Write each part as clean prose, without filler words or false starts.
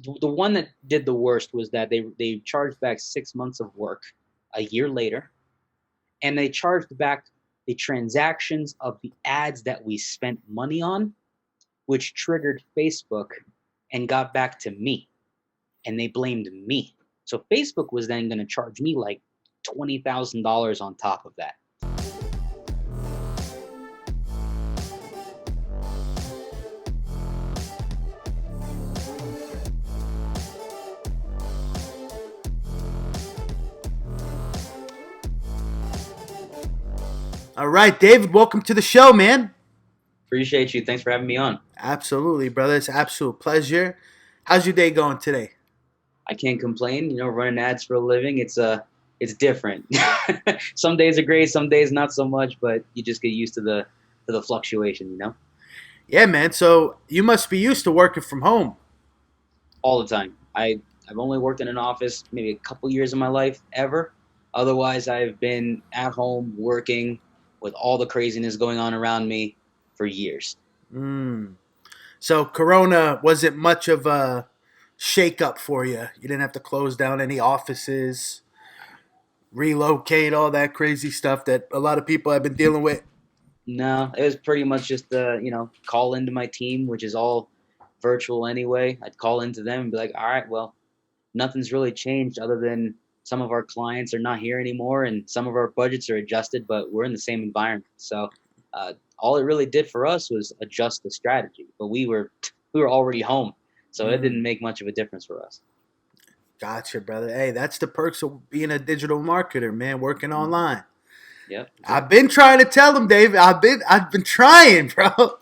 The one that did the worst was that they charged back 6 months of work a year later, and they charged back the transactions of the ads that we spent money on, which triggered Facebook and got back to me, and they blamed me. So Facebook was then going to charge me like $20,000 on top of that. All right, David, welcome to the show, man. Appreciate you. Thanks for having me on. Absolutely, brother. It's an absolute pleasure. How's your day going today? I can't complain. Running ads for a living, it's different. Some days are great, some days not so much, but you just get used to the fluctuation. Yeah, man. So you must be used to working from home. All the time. I've only worked in an office maybe a couple years of my life ever. Otherwise, I've been at home working with all the craziness going on around me for years. Mm. So Corona wasn't much of a shake-up for you. You didn't have to close down any offices, relocate, all that crazy stuff that a lot of people have been dealing with. No, it was pretty much just call into my team, which is all virtual anyway. I'd call into them and be like, all right, well, nothing's really changed other than some of our clients are not here anymore and some of our budgets are adjusted, but we're in the same environment. So all it really did for us was adjust the strategy, but we were already home, so it didn't Mm. make much of a difference for us. Gotcha, brother. Hey, that's the perks of being a digital marketer, man, working Mhm. online. Yep, I've exactly. been trying to tell them, David. I've been trying, bro.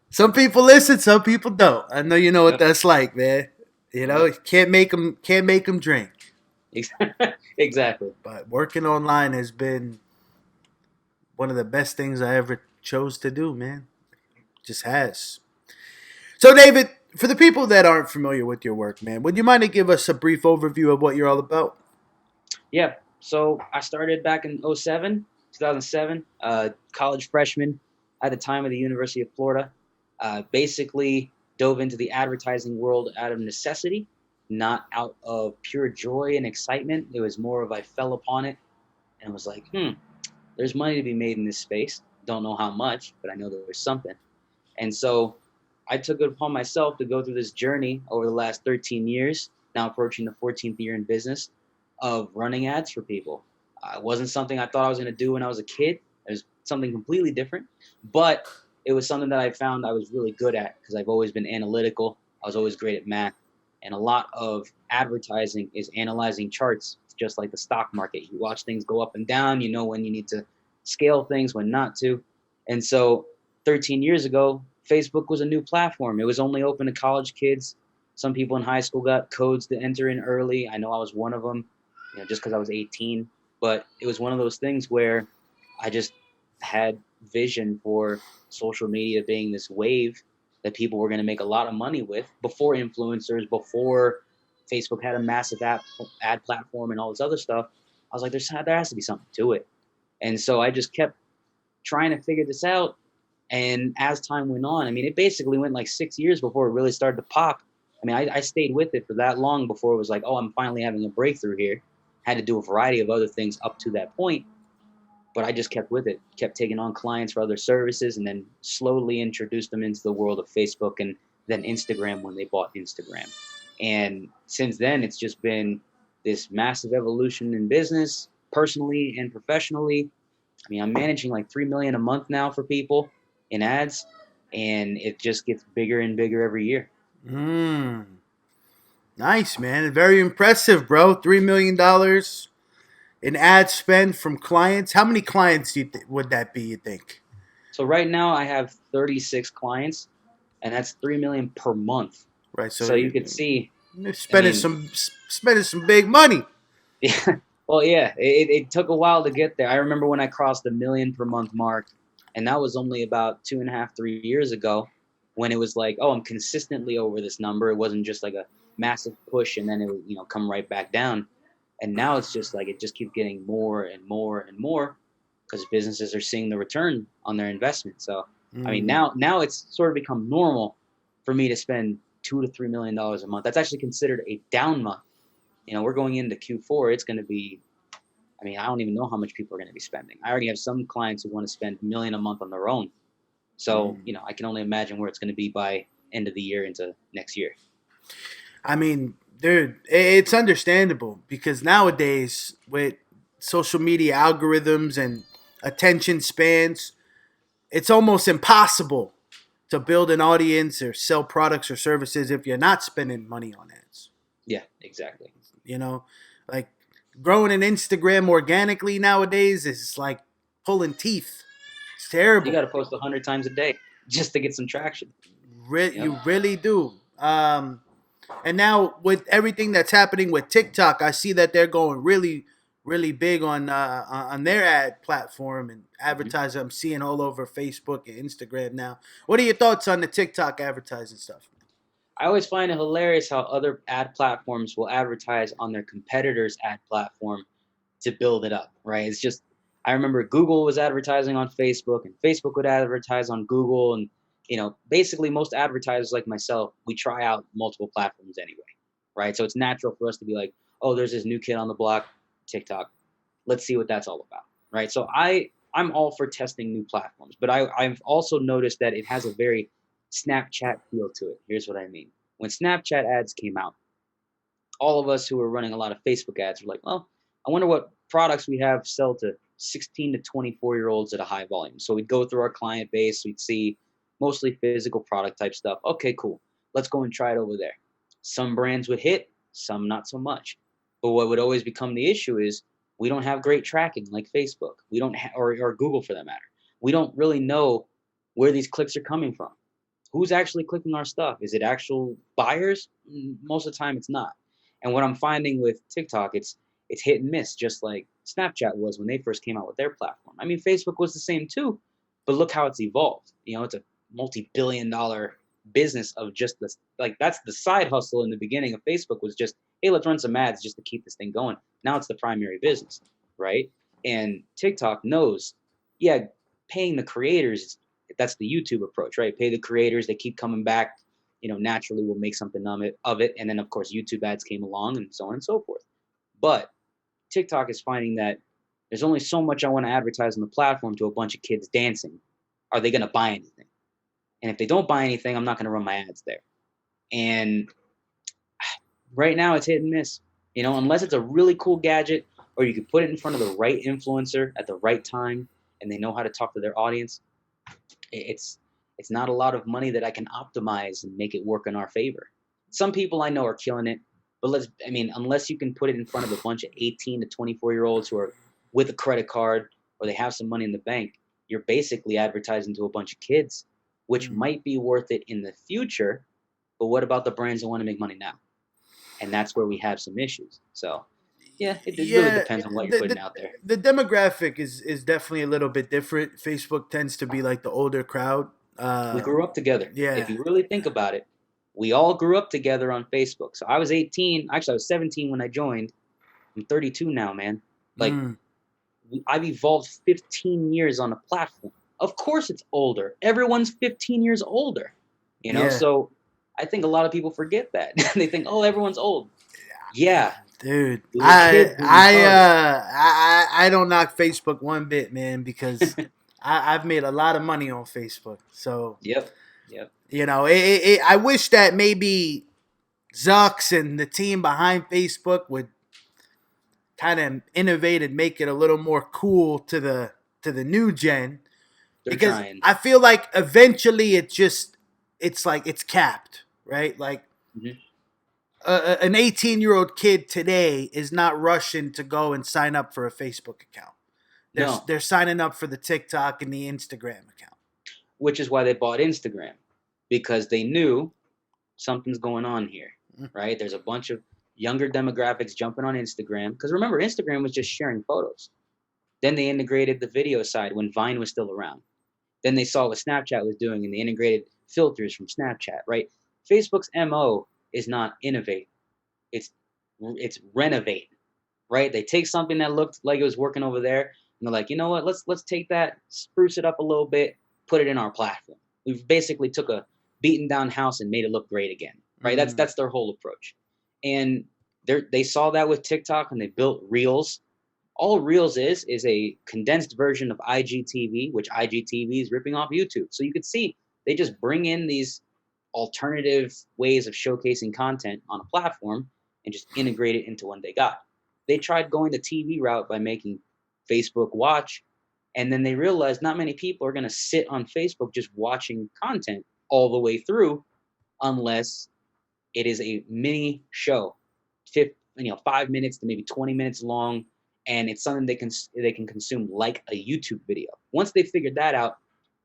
Some people listen, some people don't. I know you know what Yep, that's like, man. You know, yep. can't make them drink. Exactly. But working online has been one of the best things I ever chose to do, man. Just has. So, David, for the people that aren't familiar with your work, man, would you mind to give us a brief overview of what you're all about? Yeah. So I started back in '07, 2007, college freshman at the time of the University of Florida. Basically dove into the advertising world out of necessity, not out of pure joy and excitement. It was more of I fell upon it and was like, there's money to be made in this space. Don't know how much, but I know there's something. And so I took it upon myself to go through this journey over the last 13 years, now approaching the 14th year in business, of running ads for people. It wasn't something I thought I was going to do when I was a kid. It was something completely different, but it was something that I found I was really good at because I've always been analytical. I was always great at math. And a lot of advertising is analyzing charts. It's just like the stock market. You watch things go up and down. You know when you need to scale things, when not to. And so 13 years ago, Facebook was a new platform. It was only open to college kids. Some people in high school got codes to enter in early. I know I was one of them, just because I was 18. But it was one of those things where I just had vision for social media being this wave that people were going to make a lot of money with before influencers, before Facebook had a massive ad platform and all this other stuff. I was like, there has to be something to it. And so I just kept trying to figure this out. And as time went on, I mean, it basically went like 6 years before it really started to pop. I mean, I stayed with it for that long before it was like, oh, I'm finally having a breakthrough here. Had to do a variety of other things up to that point, but I just kept with it, kept taking on clients for other services, and then slowly introduced them into the world of Facebook and then Instagram when they bought Instagram. And since then, it's just been this massive evolution in business, personally and professionally. I mean, I'm managing like 3 million a month now for people in ads, and it just gets bigger and bigger every year. Mm, nice, man. Very impressive, bro. $3 million in ad spend from clients. How many clients would that be? You think? So right now, I have 36 clients, and that's 3 million per month. Right. So So you could see, you're I spending mean, some big money. yeah, well, yeah, it took a while to get there. I remember when I crossed the million per month mark, and that was only about 2.5, 3 years ago, when it was like, oh, I'm consistently over this number. It wasn't just like a massive push and then it would, come right back down. And now it's just like it just keeps getting more and more and more because businesses are seeing the return on their investment. So, I mean, Mm, now it's sort of become normal for me to spend $2 to $3 million a month. That's actually considered a down month. We're going into Q4. It's going to be, I mean, I don't even know how much people are going to be spending. I already have some clients who want to spend $1 million a month on their own. So, I can only imagine where it's going to be by end of the year into next year. I mean, dude, it's understandable because nowadays with social media algorithms and attention spans, it's almost impossible to build an audience or sell products or services if you're not spending money on ads. Yeah, exactly. Like growing an Instagram organically nowadays is like pulling teeth. It's terrible. You got to post 100 times a day just to get some traction. You really do. And now with everything that's happening with TikTok, I see that they're going really, really big on their ad platform and advertising. I'm seeing all over Facebook and Instagram now. What are your thoughts on the TikTok advertising stuff? I always find it hilarious how other ad platforms will advertise on their competitors' ad platform to build it up, right? It's just, I remember Google was advertising on Facebook and Facebook would advertise on Google. And, basically most advertisers like myself, we try out multiple platforms anyway, right? So it's natural for us to be like, oh, there's this new kid on the block, TikTok. Let's see what that's all about, right? So I'm all for testing new platforms, but I've also noticed that it has a very Snapchat feel to it. Here's what I mean. When Snapchat ads came out, all of us who were running a lot of Facebook ads were like, well, I wonder what products we have sell to 16 to 24-year-olds at a high volume. So we'd go through our client base. We'd see mostly physical product type stuff. Okay, cool. Let's go and try it over there. Some brands would hit, some not so much. But what would always become the issue is we don't have great tracking like Facebook. We don't or Google for that matter. We don't really know where these clicks are coming from. Who's actually clicking our stuff? Is it actual buyers? Most of the time it's not. And what I'm finding with TikTok, it's hit and miss, just like Snapchat was when they first came out with their platform. I mean, Facebook was the same too, but look how it's evolved. It's a multi-billion-dollar business of just this. Like, that's the side hustle in the beginning of Facebook was just, hey, let's run some ads just to keep this thing going. Now it's the primary business, right? And TikTok knows, yeah, paying the creators, that's the YouTube approach, right? Pay the creators, they keep coming back, naturally we'll make something of it. And then, of course, YouTube ads came along and so on and so forth. But TikTok is finding that there's only so much I want to advertise on the platform to a bunch of kids dancing. Are they going to buy anything? And if they don't buy anything, I'm not going to run my ads there. And right now it's hit and miss, unless it's a really cool gadget or you can put it in front of the right influencer at the right time and they know how to talk to their audience. It's not a lot of money that I can optimize and make it work in our favor. Some people I know are killing it, but unless you can put it in front of a bunch of 18 to 24-year-olds who are with a credit card or they have some money in the bank, you're basically advertising to a bunch of kids, which might be worth it in the future. But what about the brands that want to make money now? And that's where we have some issues. So, yeah, it really depends on what you're putting out there. The demographic is definitely a little bit different. Facebook tends to be like the older crowd. We grew up together. Yeah. If you really think about it, we all grew up together on Facebook. So I was 18. Actually, I was 17 when I joined. I'm 32 now, man. Like, I've evolved 15 years on a platform. Of course it's older. Everyone's 15 years older. So I think a lot of people forget that. They think, oh, everyone's old. Yeah. Dude, I don't knock Facebook one bit, man, because I've made a lot of money on Facebook. So Yep. I wish that maybe Zucks and the team behind Facebook would kind of innovate and make it a little more cool to the new gen. They're because trying. I feel like eventually it's capped, right? Like an 18-year-old kid today is not rushing to go and sign up for a Facebook account. They're signing up for the TikTok and the Instagram account. Which is why they bought Instagram, because they knew something's going on here, right? There's a bunch of younger demographics jumping on Instagram. Because remember, Instagram was just sharing photos. Then they integrated the video side when Vine was still around. Then they saw what Snapchat was doing, and they integrated filters from Snapchat, right? Facebook's MO is not innovate. It's renovate, right? They take something that looked like it was working over there, and they're like, you know what? Let's take that, spruce it up a little bit, put it in our platform. We've basically took a beaten down house and made it look great again. right? Mm. That's their whole approach. And they saw that with TikTok and they built Reels. All Reels is a condensed version of IGTV, which IGTV is ripping off YouTube. So you could see they just bring in these alternative ways of showcasing content on a platform and just integrate it into what they got. They tried going the TV route by making Facebook Watch, and then they realized not many people are going to sit on Facebook just watching content all the way through unless it is a mini show, 5 minutes to maybe 20 minutes long, and it's something they can consume like a YouTube video. Once they figured that out,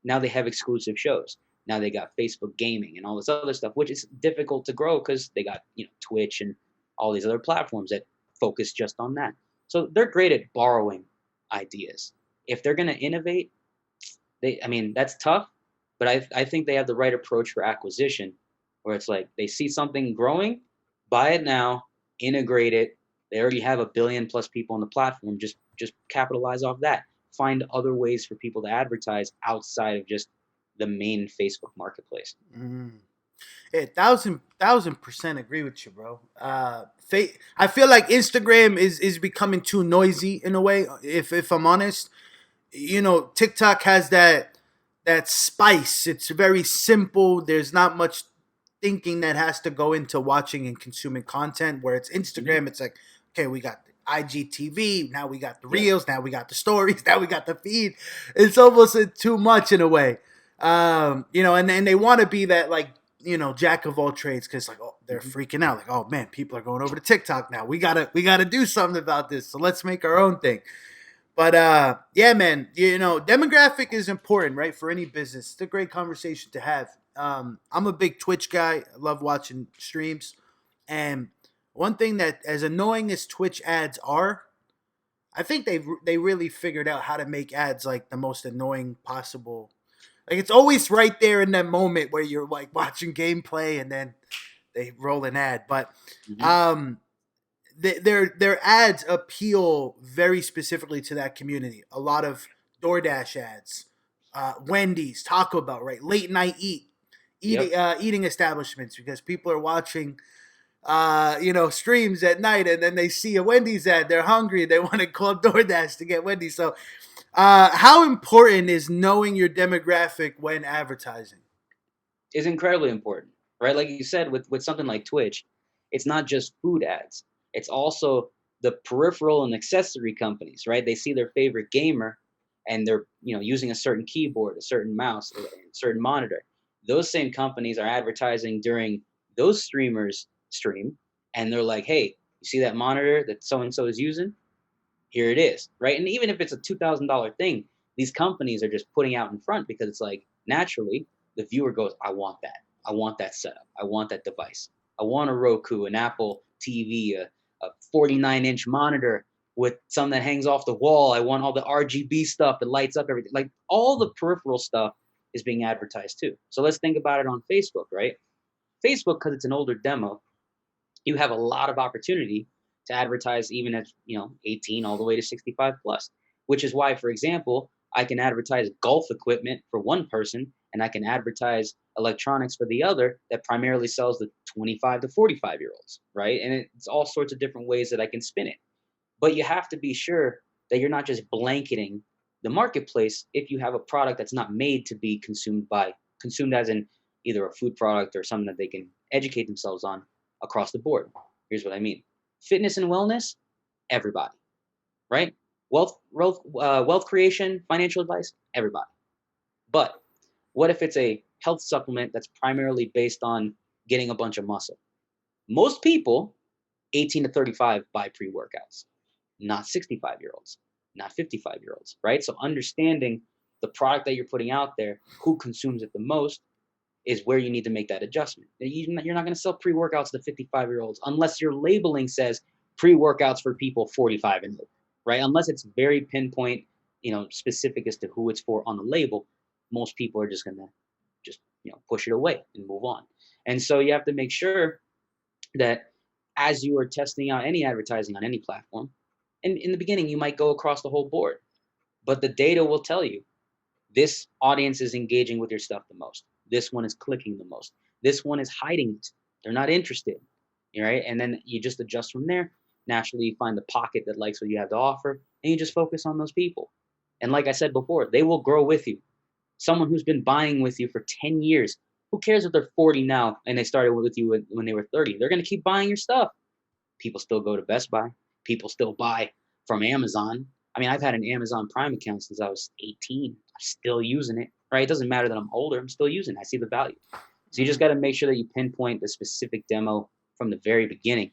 now they have exclusive shows. Now they got Facebook gaming and all this other stuff, which is difficult to grow because they got Twitch and all these other platforms that focus just on that. So they're great at borrowing ideas. If they're going to innovate, that's tough, but I think they have the right approach for acquisition, where it's like they see something growing, buy it now, integrate it. They already have 1 billion plus people on the platform. Just capitalize off that. Find other ways for people to advertise outside of just the main Facebook marketplace. Mm. Yeah, thousand percent agree with you, bro. I feel like Instagram is becoming too noisy in a way. If I'm honest, TikTok has that spice. It's very simple. There's not much thinking that has to go into watching and consuming content. Where it's Instagram, It's like, okay, we got the IGTV, now we got the Reels, now we got the stories, now we got the feed. It's almost too much in a way. And they want to be that, like, jack of all trades, because like, oh, they're freaking out, like, oh man, people are going over to TikTok now. We gotta do something about this. So let's make our own thing. But yeah, man, demographic is important, right, for any business. It's a great conversation to have. I'm a big Twitch guy. I love watching streams. And one thing that, as annoying as Twitch ads are, I think they really figured out how to make ads like the most annoying possible. Like, it's always right there in that moment where you're like watching gameplay and then they roll an ad. But their ads appeal very specifically to that community. A lot of DoorDash ads, Wendy's, Taco Bell, right? Late night eating establishments, because people are watching streams at night, and then they see a Wendy's ad, they're hungry, they want to call DoorDash to get Wendy's. So how important is knowing your demographic when advertising? Is incredibly important, right? Like you said, with something like Twitch, it's not just food ads. It's also the peripheral and accessory companies, right? They see their favorite gamer and they're using a certain keyboard, a certain mouse, a certain monitor. Those same companies are advertising during those streamers stream, and they're like, hey, you see that monitor that so and so is using? Here it is, right? And even if it's a $2,000 thing, these companies are just putting out in front, because it's like, naturally the viewer goes, I want that. I want that setup. I want that device. I want a Roku, an Apple TV, a 49-inch monitor with something that hangs off the wall. I want all the RGB stuff that lights up everything. Like, all the peripheral stuff is being advertised too. So let's think about it on Facebook, right? Facebook, because it's an older demo, you have a lot of opportunity to advertise even at 18 all the way to 65 plus, which is why, for example, I can advertise golf equipment for one person, and I can advertise electronics for the other that primarily sells the 25 to 45 year olds, right? And it's all sorts of different ways that I can spin it. But you have to be sure that you're not just blanketing the marketplace if you have a product that's not made to be consumed as in either a food product or something that they can educate themselves on across the board. Here's what I mean. Fitness and wellness, everybody, right? Wealth creation, financial advice, everybody. But what if it's a health supplement that's primarily based on getting a bunch of muscle? Most people, 18 to 35, buy pre-workouts, not 65-year-olds, not 55-year-olds, right? So understanding the product that you're putting out there, who consumes it the most, is where you need to make that adjustment. You're not going to sell pre-workouts to 55-year-olds unless your labeling says pre-workouts for people 45 and over, right? Unless it's very pinpoint, specific as to who it's for on the label, most people are just going to push it away and move on. And so you have to make sure that as you are testing out any advertising on any platform, and in the beginning, you might go across the whole board, but the data will tell you this audience is engaging with your stuff the most. This one is clicking the most. This one is hiding it. They're not interested, right? And then you just adjust from there. Naturally, you find the pocket that likes what you have to offer, and you just focus on those people. And like I said before, they will grow with you. Someone who's been buying with you for 10 years, who cares if they're 40 now and they started with you when they were 30? They're going to keep buying your stuff. People still go to Best Buy. People still buy from Amazon. I mean, I've had an Amazon Prime account since I was 18. I'm still using it, right? It doesn't matter that I'm older. I'm still using it. I see the value. So you just got to make sure that you pinpoint the specific demo from the very beginning.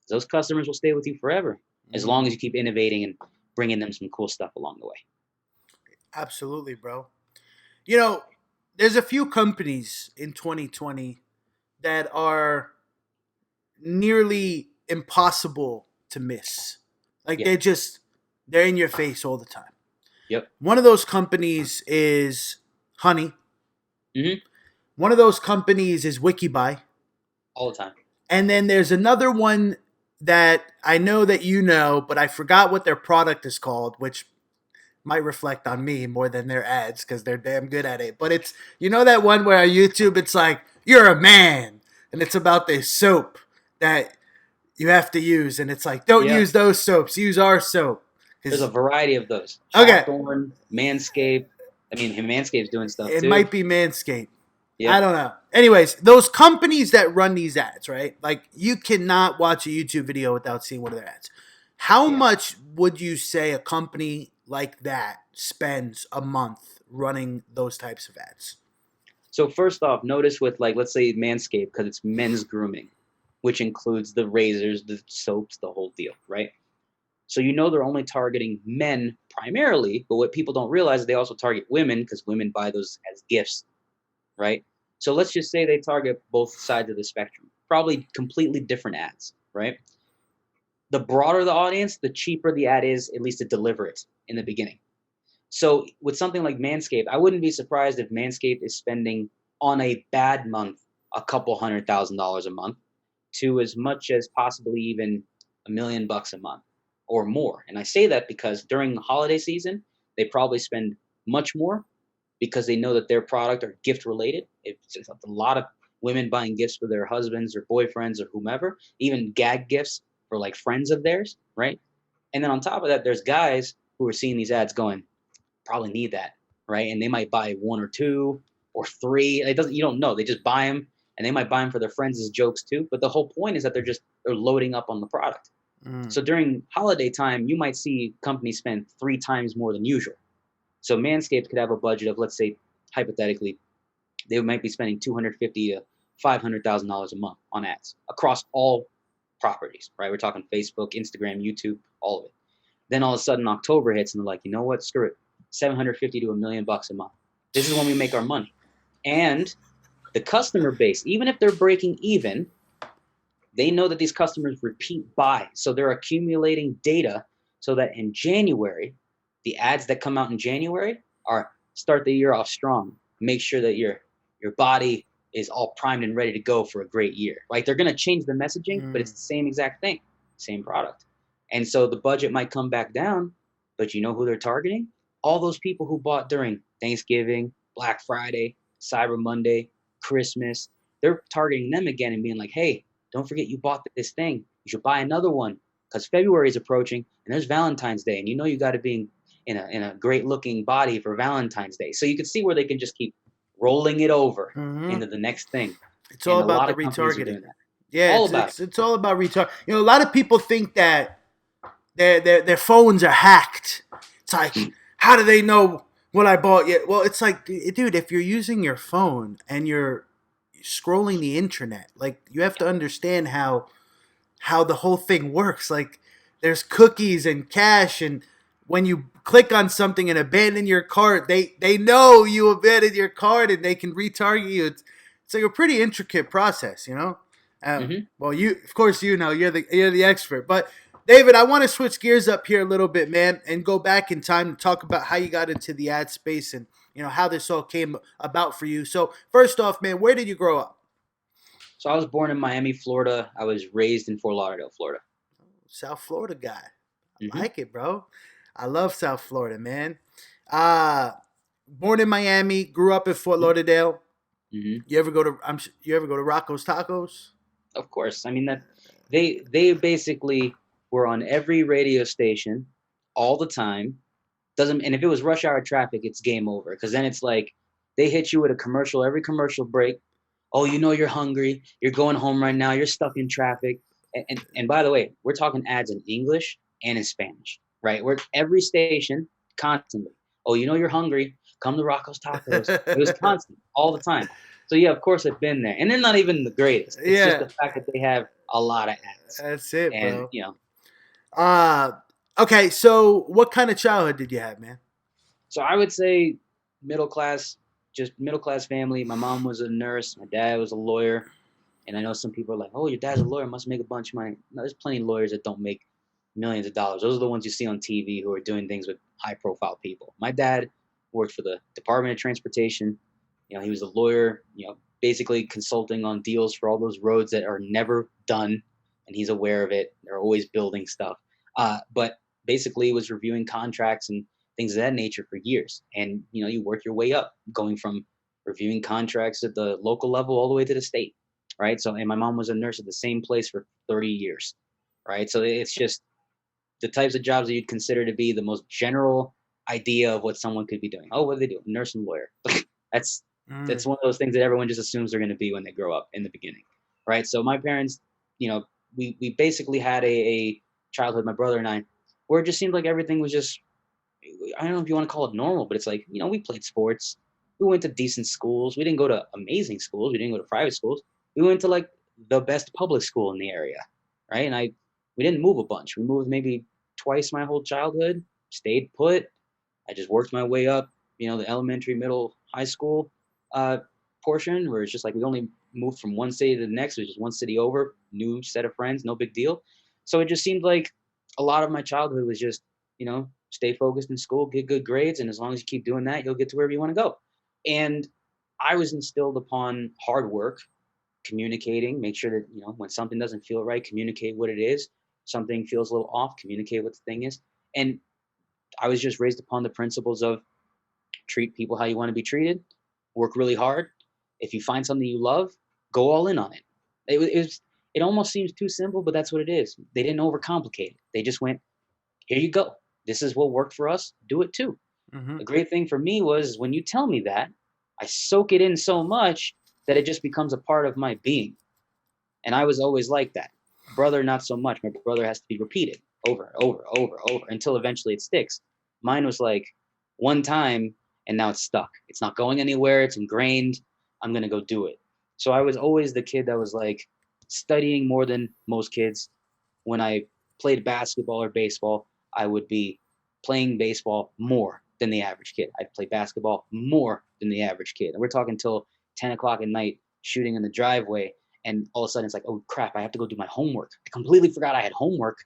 Those customers will stay with you forever as long as you keep innovating and bringing them some cool stuff along the way. Absolutely, bro. You know, there's a few companies in 2020 that are nearly impossible to miss. Like Yeah. they're in your face all the time. Yep. One of those companies is Honey. Mm-hmm. One of those companies is Wikibuy. All the time. And then there's another one that I know that you know, but I forgot what their product is called, which might reflect on me more than their ads because they're damn good at it. But it's, you know, that one where on YouTube it's like, you're a man. And it's about this soap that you have to use. And it's like, don't use those soaps. Use our soap. There's a variety of those. Okay. Hawthorne, Manscaped. I mean, Manscaped's doing stuff It too. might be Manscaped. Yep. I don't know. Anyways, those companies that run these ads, right? Like, you cannot watch a YouTube video without seeing one of their ads. How much would you say a company like that spends a month running those types of ads? So first off, notice with, like, let's say Manscaped, because it's men's grooming, which includes the razors, the soaps, the whole deal, right? So you know they're only targeting men primarily, but what people don't realize is they also target women because women buy those as gifts, right? So let's just say they target both sides of the spectrum. Probably completely different ads, right? The broader the audience, the cheaper the ad is, at least to deliver it in the beginning. So with something like Manscaped, I wouldn't be surprised if Manscaped is spending on a bad month a couple $100,000 a month to as much as possibly even $1 million a month or more. And I say that because during the holiday season, they probably spend much more because they know that their product are gift related. It's a lot of women buying gifts for their husbands or boyfriends or whomever, even gag gifts for like friends of theirs, right? And then on top of that, there's guys who are seeing these ads going, probably need that, right? And they might buy one or two or three. You don't know. They just buy them, and they might buy them for their friends as jokes too. But the whole point is that they're loading up on the product. So during holiday time, you might see companies spend 3 times more than usual. So Manscaped could have a budget of, let's say, hypothetically, they might be spending $250,000 to $500,000 a month on ads across all properties, right? We're talking Facebook, Instagram, YouTube, all of it. Then all of a sudden October hits and they're like, you know what? Screw it. $750,000 to $1 million a month. This is when we make our money. And the customer base, even if they're breaking even, they know that these customers repeat buy. So they're accumulating data so that in January, the ads that come out in January are start the year off strong. Make sure that your body is all primed and ready to go for a great year. Like, they're going to change the messaging, but it's the same exact thing, same product. And so the budget might come back down, but you know who they're targeting? All those people who bought during Thanksgiving, Black Friday, Cyber Monday, Christmas. They're targeting them again and being like, hey, don't forget you bought this thing. You should buy another one because February is approaching and there's Valentine's Day. And you know you got to be in a great looking body for Valentine's Day. So you can see where they can just keep rolling it over into the next thing. It's all about the retargeting. Yeah, it's all about retargeting. You know, a lot of people think that their phones are hacked. It's like, how do they know what I bought yet? Well, it's like, dude, if you're using your phone and you're scrolling the internet, like, you have to understand how the whole thing works. Like, there's cookies and cache, and when you click on something and abandon your cart, they know you abandoned your cart and they can retarget you. It's like a pretty intricate process, you know. Well, of course, you know, you're the expert. But David, I want to switch gears up here a little bit, man, and go back in time to talk about how you got into the ad space and, you know, how this all came about for you. So first off, man, where did you grow up? So I was born in Miami, Florida. I was raised in Fort Lauderdale, Florida. South Florida guy. I like it, bro. I love South Florida, man. Born in Miami, grew up in Fort Lauderdale. You ever go to Rocco's Tacos? Of course. I mean that they basically were on every radio station all the time. Doesn't and if it was rush hour traffic, it's game over because then it's like they hit you with a commercial every commercial break. Oh, you know you're hungry. You're going home right now. You're stuck in traffic. And by the way, we're talking ads in English and in Spanish, right? We're every station constantly. Oh, you know you're hungry. Come to Rocco's Tacos. It was constant all the time. So yeah, of course I've been there, and they're not even the greatest. It's just Yeah, the fact that they have a lot of ads, that's it, and bro. Uh, okay. So, what kind of childhood did you have, man? so I would say middle class, just middle class family. My mom was a nurse. My dad was a lawyer. And I know some people are like, "Oh, your dad's a lawyer, must make a bunch of money." No, there's plenty of lawyers that don't make millions of dollars. Those are the ones you see on TV who are doing things with high-profile people. My dad worked for the Department of Transportation. You know, he was a lawyer. You know, basically consulting on deals for all those roads that are never done, and he's aware of it. They're always building stuff. But basically, was reviewing contracts and things of that nature for years. And you know, you work your way up, going from reviewing contracts at the local level all the way to the state, right? So, and my mom was a nurse at the same place for 30 years, right? So it's just the types of jobs that you'd consider to be the most general idea of what someone could be doing. Oh, what do they do? Nurse and lawyer. that's Mm. that's one of those things that everyone just assumes they're going to be when they grow up in the beginning, right? So my parents, you know, we basically had a childhood, my brother and I, where it just seemed like everything was just I don't know if you want to call it normal, but it's like, you know, we played sports. We went to decent schools. We didn't go to amazing schools. We didn't go to private schools. We went to like the best public school in the area, right? And we didn't move a bunch. We moved maybe twice my whole childhood, stayed put. I just worked my way up, you know, the elementary, middle, high school uh, portion where it's just like we only moved from one city to the next. It was just one city over, new set of friends, no big deal. So it just seemed like a lot of my childhood was just, you know, stay focused in school, get good grades, and as long as you keep doing that, you'll get to wherever you want to go. And I was instilled upon hard work, communicating, make sure that, you know, when something doesn't feel right, communicate what it is. Something feels a little off, communicate what the thing is. And I was just raised upon the principles of treat people how you want to be treated, work really hard. If you find something you love, go all in on it. It almost seems too simple, but that's what it is. They didn't overcomplicate it. They just went, here you go. This is what worked for us. Do it too. Mm-hmm. The great thing for me was when you tell me that, I soak it in so much that it just becomes a part of my being. And I was always like that. Brother, not so much. My brother has to be repeated over, over, over, over until eventually it sticks. Mine was like one time and now it's stuck. It's not going anywhere. It's ingrained. I'm going to go do it. So I was always the kid that was like studying more than most kids. When I played basketball or baseball, I would be playing baseball more than the average kid. I'd play basketball more than the average kid. And we're talking till 10 o'clock at night shooting in the driveway and all of a sudden it's like, oh crap, I have to go do my homework. I completely forgot I had homework,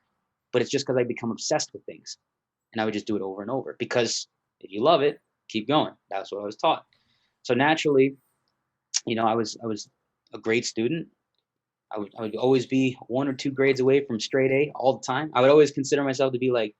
but it's just because I become obsessed with things, and I would just do it over and over because if you love it, keep going. That's what I was taught. So naturally, you know, I was a great student. I would always be one or two grades away from straight A all the time. I would always consider myself to be like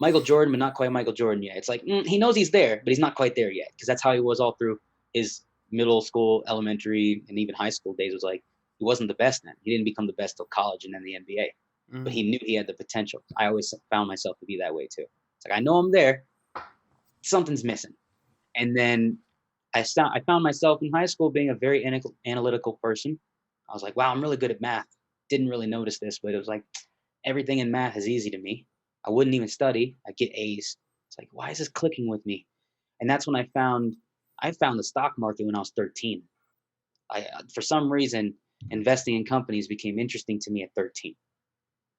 Michael Jordan, but not quite Michael Jordan yet. It's like he knows he's there, but he's not quite there yet because that's how he was all through his middle school, elementary, and even high school days. Was like he wasn't the best then. He didn't become the best till college and then the NBA, but Mm-hmm. he knew he had the potential. I always found myself to be that way too. It's like I know I'm there, something's missing, and then I found myself in high school being a very analytical person. I was like, wow, I'm really good at math. Didn't really notice this, but it was like everything in math is easy to me. I wouldn't even study. I get A's. It's like, why is this clicking with me? And that's when I found the stock market when I was 13. I for some reason investing in companies became interesting to me at 13.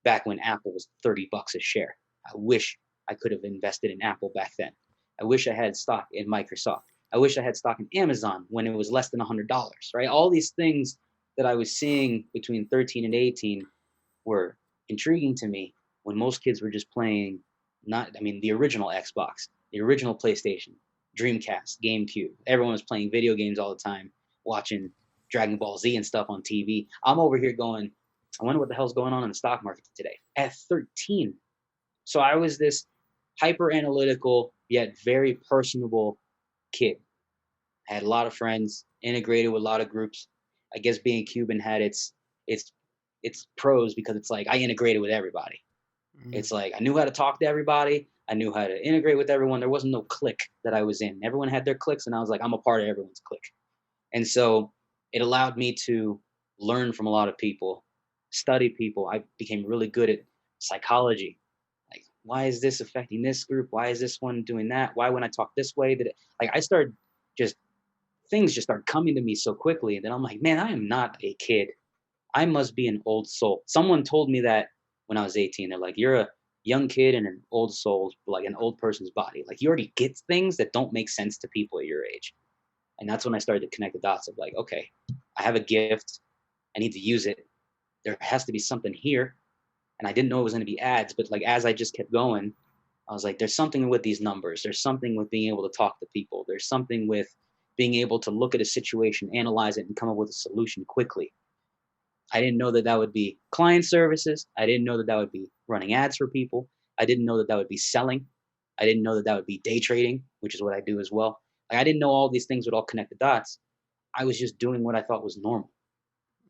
Back when Apple was $30 a share. I wish I could have invested in Apple back then. I wish I had stock in Microsoft. I wish I had stock in Amazon when it was less than $100, right? All these things that I was seeing between 13 and 18 were intriguing to me when most kids were just playing the original Xbox, the original PlayStation, Dreamcast, GameCube. Everyone was playing video games all the time, watching Dragon Ball Z and stuff on TV. I'm over here going, I wonder what the hell's going on in the stock market today at 13. So I was this hyper analytical yet very personable kid. I had a lot of friends, integrated with a lot of groups. I guess being Cuban had its its pros because it's like I integrated with everybody. Mm. It's like I knew how to talk to everybody. I knew how to integrate with everyone. There wasn't no clique that I was in. Everyone had their cliques, and I was like, I'm a part of everyone's clique. And so it allowed me to learn from a lot of people, study people. I became really good at psychology. Like, why is this affecting this group? Why is this one doing that? Why when I talk this way did it like I started just things just start coming to me so quickly that I'm like, man, I am not a kid. I must be an old soul. Someone told me that when I was 18. They're like, you're a young kid in an old soul, like an old person's body. Like you already get things that don't make sense to people at your age. And that's when I started to connect the dots of like, okay, I have a gift. I need to use it. There has to be something here. And I didn't know it was going to be ads, but like as I just kept going, I was like, there's something with these numbers. There's something with being able to talk to people. There's something with being able to look at a situation, analyze it, and come up with a solution quickly. I didn't know that that would be client services. I didn't know that that would be running ads for people. I didn't know that that would be selling. I didn't know that that would be day trading, which is what I do as well. Like I didn't know all these things would all connect the dots. I was just doing what I thought was normal.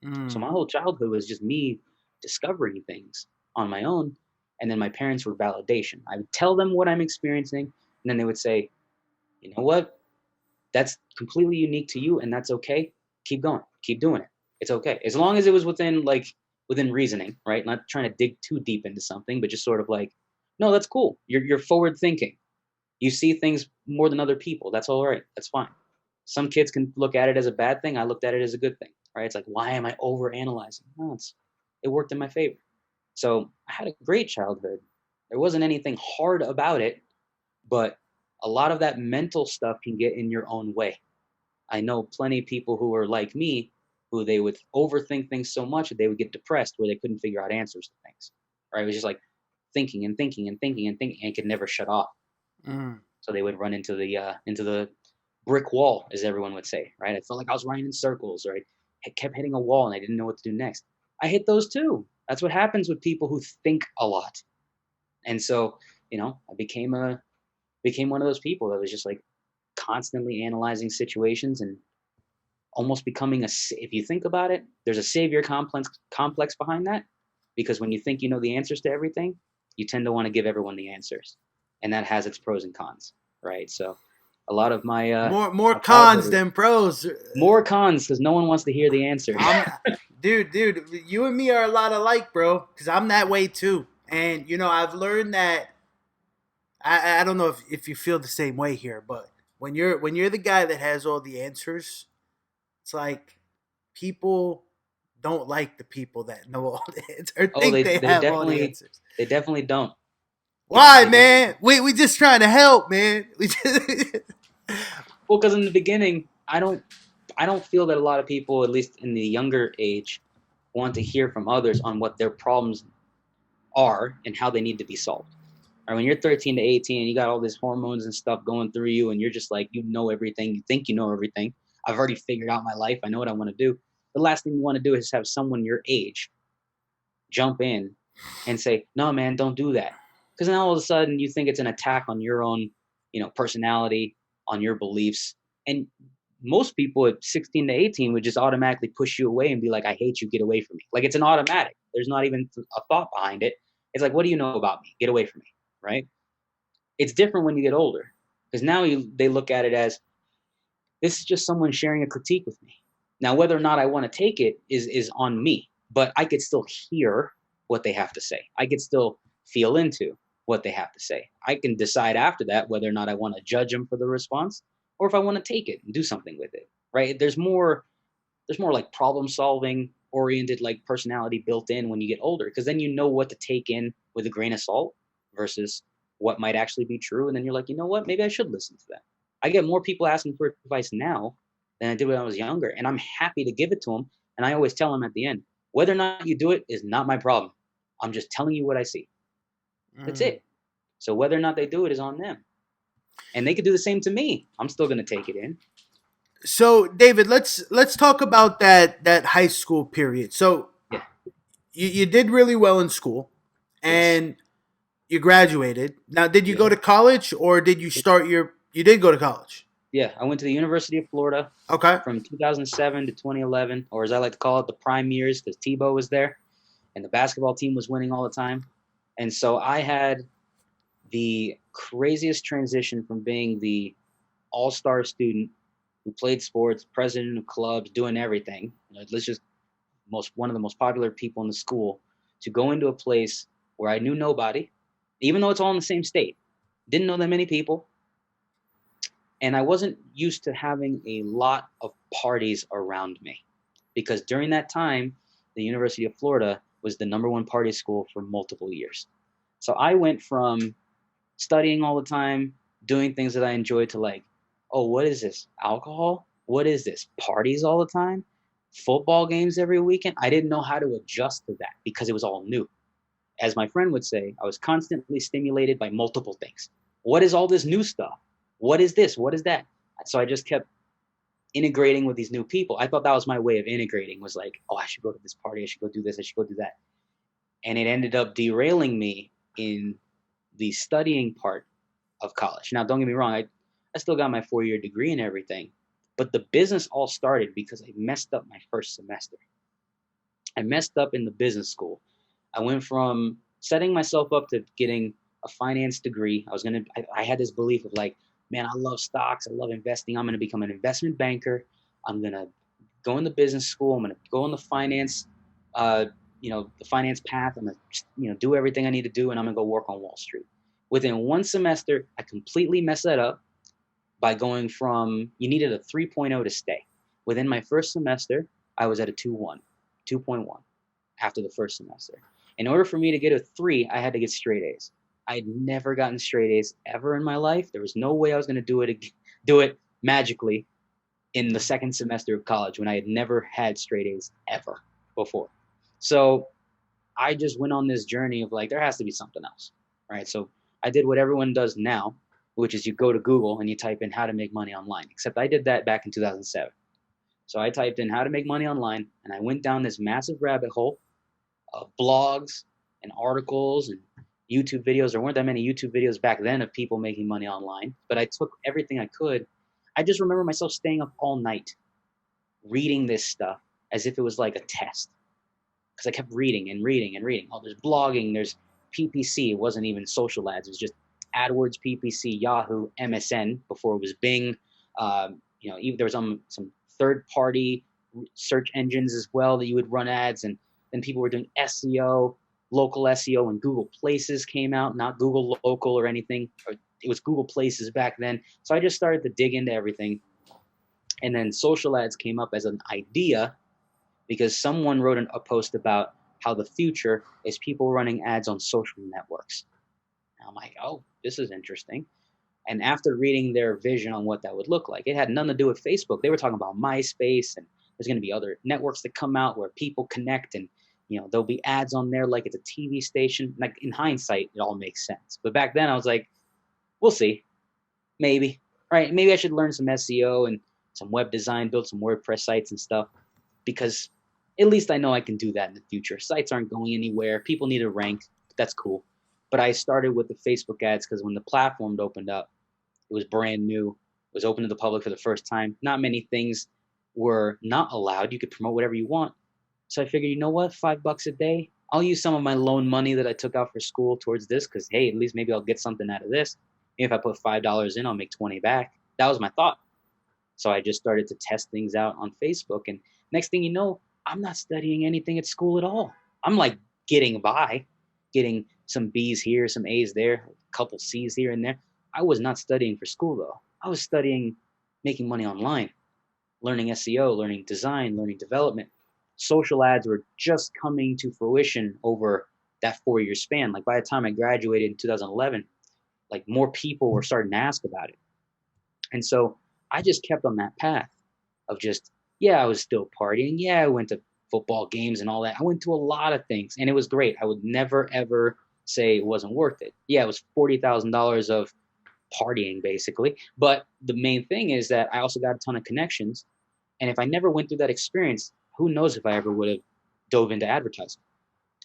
So Mm. my whole childhood was just me discovering things on my own. And then my parents were validation. I would tell them what I'm experiencing, and then they would say, you know what? That's completely unique to you, and that's okay. Keep going. Keep doing it. It's okay. As long as it was within reasoning, right? Not trying to dig too deep into something, but just sort of like, no, that's cool. You're forward thinking. You see things more than other people. That's all right. That's fine. Some kids can look at it as a bad thing. I looked at it as a good thing, right? It's like, why am I over analyzing? No, it worked in my favor. So I had a great childhood. There wasn't anything hard about it, but a lot of that mental stuff can get in your own way. I know plenty of people who are like me, who they would overthink things so much that they would get depressed where they couldn't figure out answers to things. Right? It was just like thinking and thinking and thinking and thinking and could never shut off. Mm. So they would run into the brick wall, as everyone would say. Right? I felt like I was running in circles, or I kept hitting a wall and I didn't know what to do next. I hit those too. That's what happens with people who think a lot. And so, I became one of those people that was just like constantly analyzing situations and almost becoming if you think about it, there's a savior complex behind that, because when you think you know the answers to everything, you tend to want to give everyone the answers, and that has its pros and cons, right? So a lot of More my childhood cons is than pros. more cons because no one wants to hear the answer. I'm, dude, you and me are a lot alike, bro. Because I'm that way too. And I've learned that I don't know if you feel the same way here, but when you're the guy that has all the answers, it's like people don't like the people that know all the answers or Oh, think they have all the answers. they definitely don't. Why, They definitely man? We just trying to help, man. We just Well, because in the beginning, I don't feel that a lot of people, at least in the younger age, want to hear from others on what their problems are and how they need to be solved. Or when you're 13 to 18 and you got all these hormones and stuff going through you, and you're just like, you know everything, you think you know everything. I've already figured out my life. I know what I want to do. The last thing you want to do is have someone your age jump in and say, no, man, don't do that. Because then all of a sudden you think it's an attack on your own, personality, on your beliefs. And most people at 16 to 18 would just automatically push you away and be like, I hate you, get away from me. Like it's an automatic. There's not even a thought behind it. It's like, what do you know about me? Get away from me, right? It's different when you get older, because now they look at it as, this is just someone sharing a critique with me. Now, whether or not I want to take it is on me, but I could still hear what they have to say. I could still feel into what they have to say. I can decide after that whether or not I want to judge them for the response, or if I want to take it and do something with it. Right? There's more like problem solving oriented like personality built in when you get older, because then you know what to take in with a grain of salt versus what might actually be true. And then you're like, you know what? Maybe I should listen to that. I get more people asking for advice now than I did when I was younger, and I'm happy to give it to them. And I always tell them at the end, whether or not you do it is not my problem. I'm just telling you what I see. That's Mm. it. So whether or not they do it is on them. And they could do the same to me. I'm still going to take it in. So, David, let's talk about that high school period. So, Yeah. you did really well in school, Yes. and you graduated. Now, did you go Yeah. to college, or did you start your? You did go to college. Yeah, I went to the University of Florida Okay. from 2007 to 2011, or as I like to call it, the prime years, because Tebow was there and the basketball team was winning all the time. And so I had the craziest transition from being the all-star student who played sports, president of clubs, doing everything. Let's just one of the most popular people in the school, to go into a place where I knew nobody, even though it's all in the same state. Didn't know that many people, and I wasn't used to having a lot of parties around me, because during that time, the University of Florida was the number one party school for multiple years. So I went from studying all the time, doing things that I enjoyed, to like, oh, what is this? Alcohol? What is this? Parties all the time? Football games every weekend? I didn't know how to adjust to that because it was all new. As my friend would say, I was constantly stimulated by multiple things. What is all this new stuff? What is this? What is that? So I just kept integrating with these new people. I thought that was my way of integrating, was like, oh, I should go to this party. I should go do this. I should go do that. And it ended up derailing me in the studying part of college. Now, don't get me wrong, I still got my 4-year degree and everything, but the business all started because I messed up my first semester. I messed up in the business school. I went from setting myself up to getting a finance degree. I had this belief of like, man, I love stocks. I love investing. I'm going to become an investment banker. I'm going to go in the business school. I'm going to go in the finance, the finance path. I'm going to, do everything I need to do, and I'm going to go work on Wall Street. Within one semester, I completely messed that up by going from, you needed a 3.0 to stay. Within my first semester, I was at a 2.1 after the first semester. In order for me to get a 3, I had to get straight A's. I had never gotten straight A's ever in my life. There was no way I was going to do it magically in the second semester of college when I had never had straight A's ever before. So I just went on this journey of like, there has to be something else, right? So I did what everyone does now, which is you go to Google and you type in how to make money online, except I did that back in 2007. So I typed in how to make money online, and I went down this massive rabbit hole of blogs and articles and YouTube videos. There weren't that many YouTube videos back then of people making money online, but I took everything I could. I just remember myself staying up all night reading this stuff as if it was like a test, because I kept reading and reading and reading. Oh, there's blogging, there's PPC. It wasn't even social ads. It was just AdWords, PPC, Yahoo, MSN before it was Bing. Even there was some third-party search engines as well that you would run ads, and then people were doing SEO, local SEO, and Google Places came out, not Google Local or anything. It was Google Places back then. So I just started to dig into everything. And then social ads came up as an idea because someone wrote a post about how the future is people running ads on social networks. And I'm like, oh, this is interesting. And after reading their vision on what that would look like, it had nothing to do with Facebook. They were talking about MySpace, and there's going to be other networks that come out where people connect, and there'll be ads on there like it's a TV station. Like, in hindsight, it all makes sense. But back then I was like, we'll see. Maybe. Right? Maybe I should learn some SEO and some web design, build some WordPress sites and stuff, because at least I know I can do that in the future. Sites aren't going anywhere. People need to rank. That's cool. But I started with the Facebook ads because when the platform opened up, it was brand new. It was open to the public for the first time. Not many things were not allowed. You could promote whatever you want. So I figured, you know what, $5 a day, I'll use some of my loan money that I took out for school towards this, because, hey, at least maybe I'll get something out of this. If I put $5 in, I'll make 20 back. That was my thought. So I just started to test things out on Facebook. And next thing you know, I'm not studying anything at school at all. I'm like getting by, getting some B's here, some A's there, a couple C's here and there. I was not studying for school, though. I was studying making money online, learning SEO, learning design, learning development. Social ads were just coming to fruition over that 4-year span. Like, by the time I graduated in 2011, like, more people were starting to ask about it. And so I just kept on that path of just, yeah, I was still partying. Yeah, I went to football games and all that. I went to a lot of things, and it was great. I would never, ever say it wasn't worth it. Yeah, it was $40,000 of partying, basically. But the main thing is that I also got a ton of connections. And if I never went through that experience, who knows if I ever would have dove into advertising.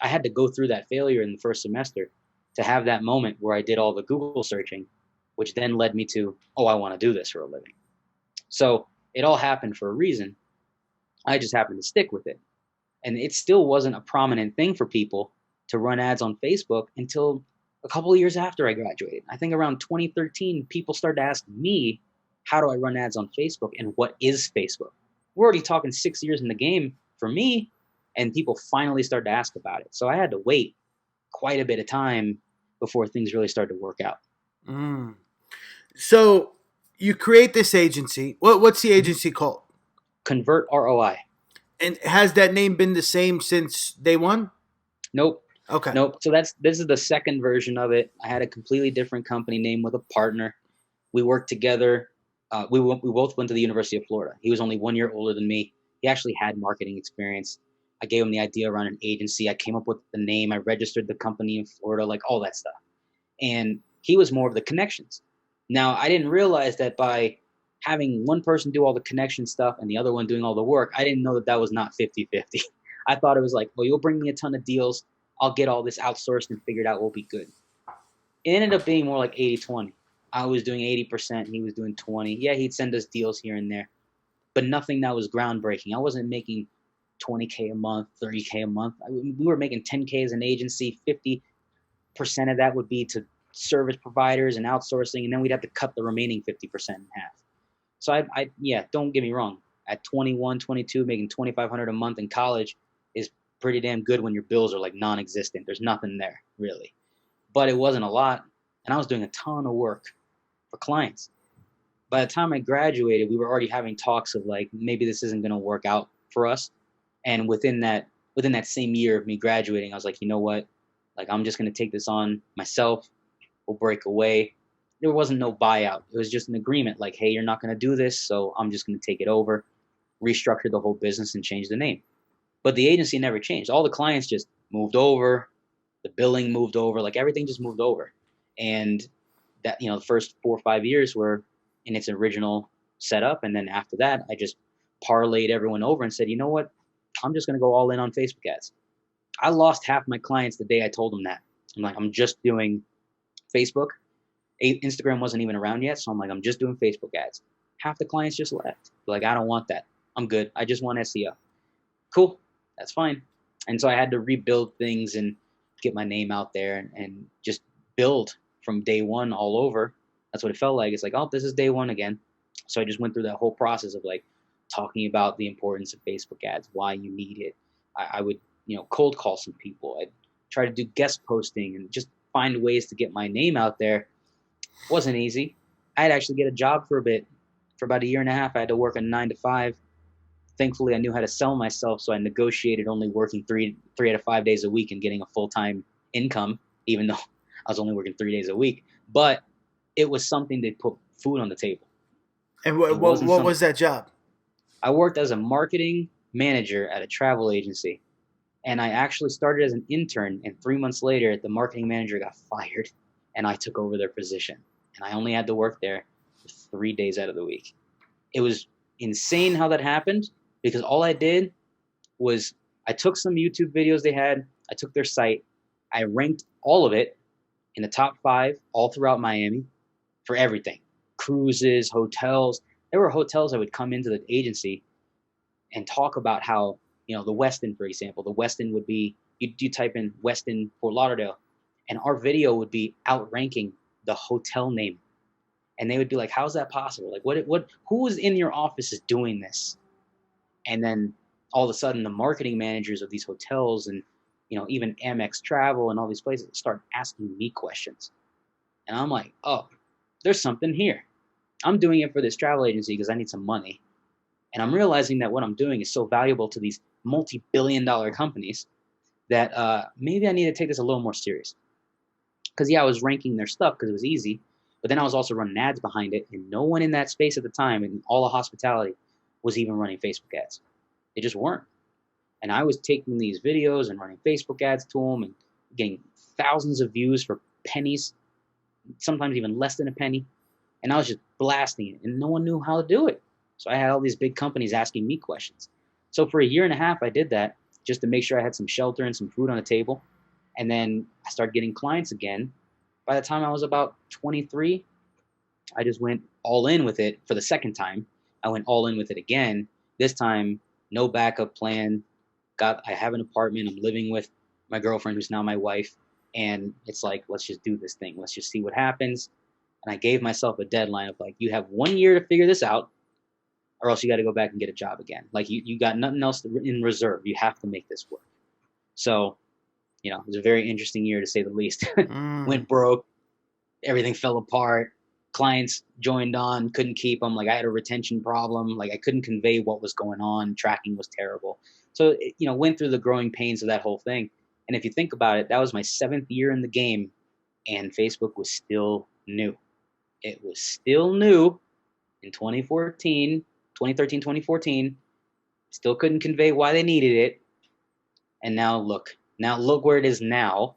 I had to go through that failure in the first semester to have that moment where I did all the Google searching, which then led me to, oh, I want to do this for a living. So it all happened for a reason. I just happened to stick with it. And it still wasn't a prominent thing for people to run ads on Facebook until a couple of years after I graduated. I think around 2013, people started to ask me, how do I run ads on Facebook and what is Facebook? We're already talking 6 years in the game for me, and people finally started to ask about it. So I had to wait quite a bit of time before things really started to work out. Mm. So you create this agency. What's the agency called? Convert ROI. And has that name been the same since day one? Nope. Okay. Nope. So this is the second version of it. I had a completely different company name with a partner. We worked together. We both went to the University of Florida. He was only 1 year older than me. He actually had marketing experience. I gave him the idea around an agency. I came up with the name. I registered the company in Florida, like all that stuff. And he was more of the connections. Now, I didn't realize that by having one person do all the connection stuff and the other one doing all the work, I didn't know that that was not 50-50. I thought it was like, well, you'll bring me a ton of deals. I'll get all this outsourced and figured out we'll be good. It ended up being more like 80-20. I was doing 80%, he was doing 20. Yeah, he'd send us deals here and there, but nothing that was groundbreaking. I wasn't making 20K a month, 30K a month. We were making 10K as an agency. 50% of that would be to service providers and outsourcing, and then we'd have to cut the remaining 50% in half. So yeah, don't get me wrong. At 21, 22, making 2,500 a month in college is pretty damn good when your bills are like non-existent. There's nothing there really, but it wasn't a lot, and I was doing a ton of work for clients. By the time I graduated, we were already having talks of like, maybe this isn't going to work out for us. And within that same year of me graduating, I was like, you know what? Like, I'm just going to take this on myself. We'll break away. There wasn't no buyout. It was just an agreement like, hey, you're not going to do this, so I'm just going to take it over, restructure the whole business, and change the name. But the agency never changed. All the clients just moved over. The billing moved over. Like, everything just moved over. And that, the first 4 or 5 years were in its original setup. And then after that, I just parlayed everyone over and said, you know what? I'm just going to go all in on Facebook ads. I lost half my clients the day I told them that. I'm like, I'm just doing Facebook. Instagram wasn't even around yet. So I'm like, I'm just doing Facebook ads. Half the clients just left. They're like, I don't want that. I'm good. I just want SEO. Cool. That's fine. And so I had to rebuild things and get my name out there and just build from day one all over. That's what it felt like. It's like, oh, this is day one again. So I just went through that whole process of like talking about the importance of Facebook ads, why you need it. I would, cold call some people. I'd try to do guest posting and just find ways to get my name out there. It wasn't easy. I had to actually get a job for a bit. For about 1.5 years, I had to work a 9 to 5. Thankfully, I knew how to sell myself, so I negotiated only working three out of 5 days a week and getting a full-time income, even though I was only working 3 days a week. But it was something that put food on the table. And what was that job? I worked as a marketing manager at a travel agency. And I actually started as an intern, and 3 months later, the marketing manager got fired, and I took over their position. And I only had to work there for 3 days out of the week. It was insane how that happened, because all I did was I took some YouTube videos they had, I took their site, I ranked all of it in the top 5 all throughout Miami for everything. Cruises, hotels. There were hotels that would come into the agency and talk about how, the Westin, for example, the Westin would be, you type in Westin Fort Lauderdale, and our video would be outranking the hotel name. And they would be like, how's that possible? Like, who is in your office is doing this? And then all of a sudden, the marketing managers of these hotels and, even Amex Travel and all these places start asking me questions. And I'm like, oh, there's something here. I'm doing it for this travel agency because I need some money. And I'm realizing that what I'm doing is so valuable to these multi-billion-dollar companies that maybe I need to take this a little more serious. Because, I was ranking their stuff because it was easy. But then I was also running ads behind it. And no one in that space at the time, in all of hospitality, was even running Facebook ads. They just weren't. And I was taking these videos and running Facebook ads to them and getting thousands of views for pennies, sometimes even less than a penny. And I was just blasting it. And no one knew how to do it. So I had all these big companies asking me questions. So for 1.5 years, I did that just to make sure I had some shelter and some food on the table. And then I started getting clients again. By the time I was about 23, I just went all in with it for the second time I went all in with it again. This time, no backup plan. I have an apartment. I'm living with my girlfriend, who's now my wife, and it's like, let's just do this thing. Let's just see what happens. And I gave myself a deadline of like, you have 1 year to figure this out, or else you got to go back and get a job again. Like you got nothing else in reserve. You have to make this work. So, it was a very interesting year to say the least. Mm. Went broke, everything fell apart. Clients joined on, couldn't keep them. Like I had a retention problem. Like I couldn't convey what was going on. Tracking was terrible. So, went through the growing pains of that whole thing. And if you think about it, that was my 7th year in the game, and Facebook was still new. It was still new in 2013, 2014. Still couldn't convey why they needed it. And now look where it is now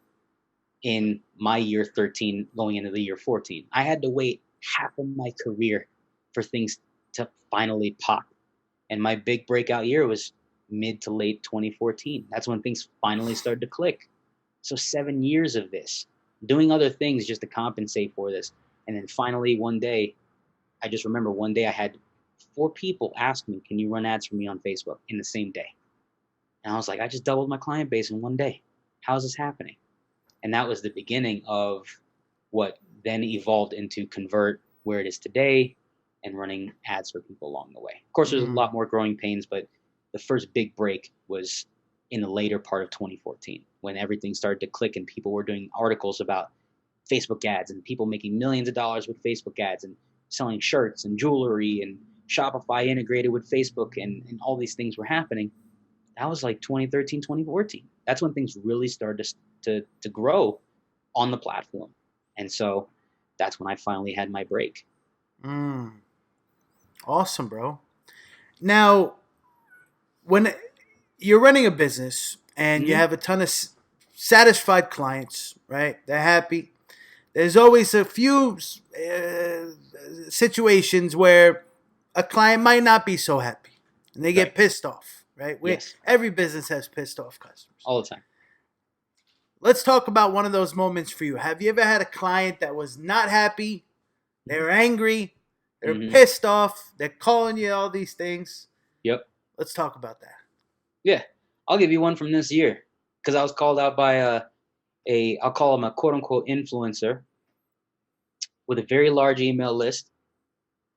in my year 13 going into the year 14. I had to wait half of my career for things to finally pop. And my big breakout year was mid to late 2014. That's when things finally started to click. So 7 years of this, doing other things just to compensate for this. And then finally one day, I just remember one day I had 4 people ask me, can you run ads for me on Facebook in the same day? And I was like, I just doubled my client base in one day. How is this happening? And that was the beginning of what then evolved into Convert, where it is today, and running ads for people along the way. Of course, there's a lot more growing pains, but the first big break was in the later part of 2014 when everything started to click and people were doing articles about Facebook ads and people making millions of dollars with Facebook ads and selling shirts and jewelry and Shopify integrated with Facebook and all these things were happening. That was like 2013, 2014. That's when things really started to grow on the platform. And so that's when I finally had my break. Awesome, bro. Now, when you're running a business and you have a ton of satisfied clients, right? They're happy. There's always a few situations where a client might not be so happy and they get pissed off, right? Yes. Every business has pissed off customers. All the time. Let's talk about one of those moments for you. Have you ever had a client that was not happy? They're angry. They're pissed off. They're calling you all these things. Yep. Let's talk about that. Yeah. I'll give you one from this year because I was called out by I'll call him a quote unquote influencer with a very large email list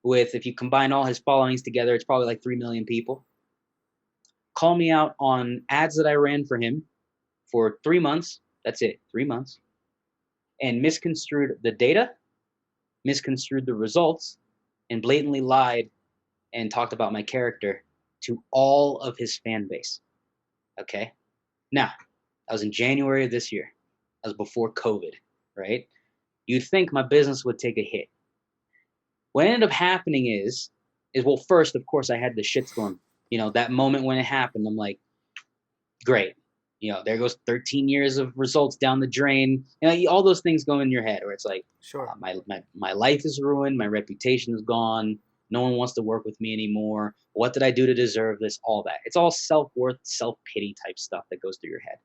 with, if you combine all his followings together, it's probably like 3 million people. Call me out on ads that I ran for him for 3 months. That's it, 3 months. And misconstrued the data, misconstrued the results, and blatantly lied and talked about my character to all of his fan base. Okay? Now, that was in January of this year. That was before COVID, right? You'd think my business would take a hit. What ended up happening is well, first, of course, I had the shitstorm. That moment when it happened, I'm like, great. There goes 13 years of results down the drain. All those things go in your head where it's like, sure, my life is ruined. My reputation is gone. No one wants to work with me anymore. What did I do to deserve this? All that. It's all self-worth, self-pity type stuff that goes through your head.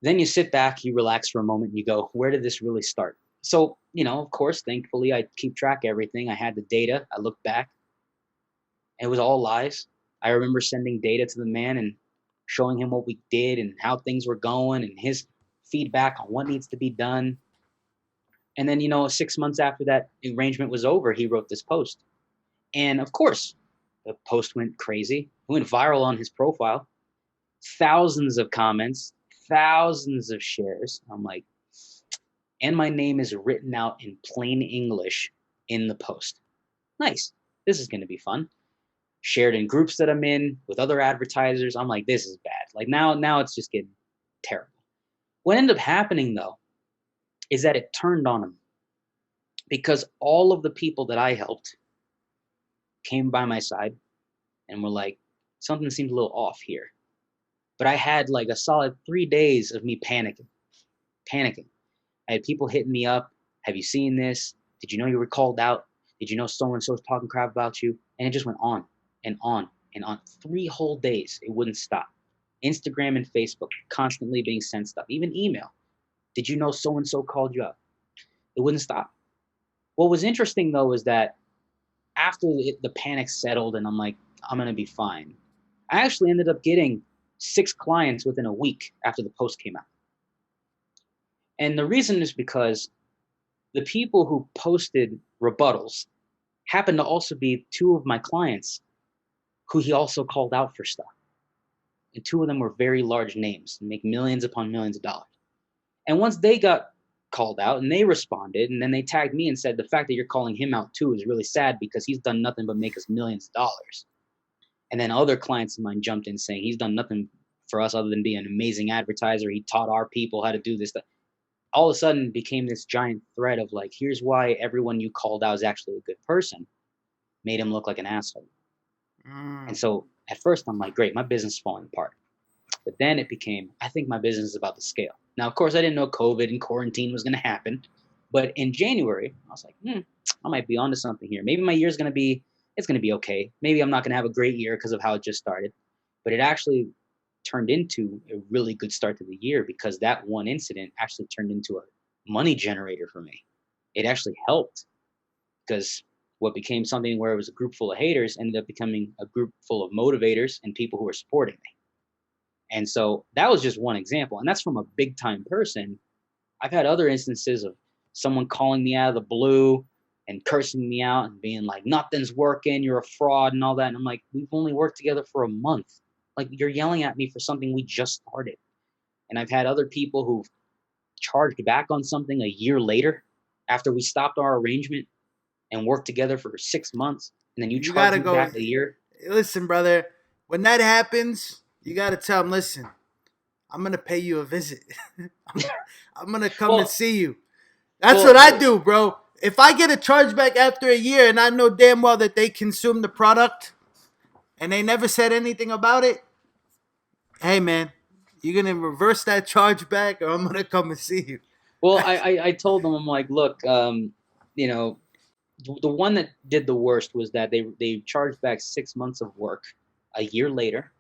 Then you sit back, you relax for a moment, and you go, where did this really start? So, of course, thankfully, I keep track of everything. I had the data. I looked back. It was all lies. I remember sending data to the man and showing him what we did and how things were going and his feedback on what needs to be done. And then, 6 months after that arrangement was over, he wrote this post. And of course, the post went crazy. It went viral on his profile. Thousands of comments, thousands of shares. I'm like, and my name is written out in plain English in the post. Nice. This is going to be fun. Shared in groups that I'm in with other advertisers. I'm like, this is bad. Like now it's just getting terrible. What ended up happening though is that it turned on him because all of the people that I helped came by my side and were like, something seems a little off here. But I had like a solid 3 days of me panicking. I had people hitting me up. Have you seen this? Did you know you were called out? Did you know so-and-so's talking crap about you? And it just went on and on and on. 3 whole days. It wouldn't stop. Instagram and Facebook constantly being sent stuff. Even email. Did you know so-and-so called you out? It wouldn't stop. What was interesting though is that after the panic settled and I'm like, I'm going to be fine, I actually ended up getting 6 clients within a week after the post came out. And the reason is because the people who posted rebuttals happened to also be 2 of my clients who he also called out for stuff. And 2 of them were very large names and make millions upon millions of dollars. And once they got called out and they responded, and then they tagged me and said, the fact that you're calling him out too is really sad because he's done nothing but make us millions of dollars. And then other clients of mine jumped in saying he's done nothing for us other than be an amazing advertiser. He taught our people how to do this. All of a sudden it became this giant thread of like, here's why everyone you called out is actually a good person. Made him look like an asshole. And so at first I'm like, great, my business is falling apart. But then it became, I think my business is about to scale. Now, of course, I didn't know COVID and quarantine was going to happen. But in January, I was like, I might be onto something here. Maybe my year's going to be, it's going to be okay. Maybe I'm not going to have a great year because of how it just started. But it actually turned into a really good start to the year because that one incident actually turned into a money generator for me. It actually helped because what became something where it was a group full of haters ended up becoming a group full of motivators and people who were supporting me. And so that was just one example. And that's from a big time person. I've had other instances of someone calling me out of the blue and cursing me out and being like, nothing's working, you're a fraud and all that. And I'm like, we've only worked together for a month. Like, you're yelling at me for something we just started. And I've had other people who've charged back on something a year later after we stopped our arrangement and worked together for 6 months. And then you charge me back a year. Listen, brother, when that happens, you got to tell them, listen, I'm going to pay you a visit. I'm going to come and see you. That's what I do, bro. If I get a chargeback after a year and I know damn well that they consumed the product and they never said anything about it, hey, man, you're going to reverse that chargeback or I'm going to come and see you. Well, I told them, I'm like, look, you know, the one that did the worst was that they charged back 6 months of work a year later.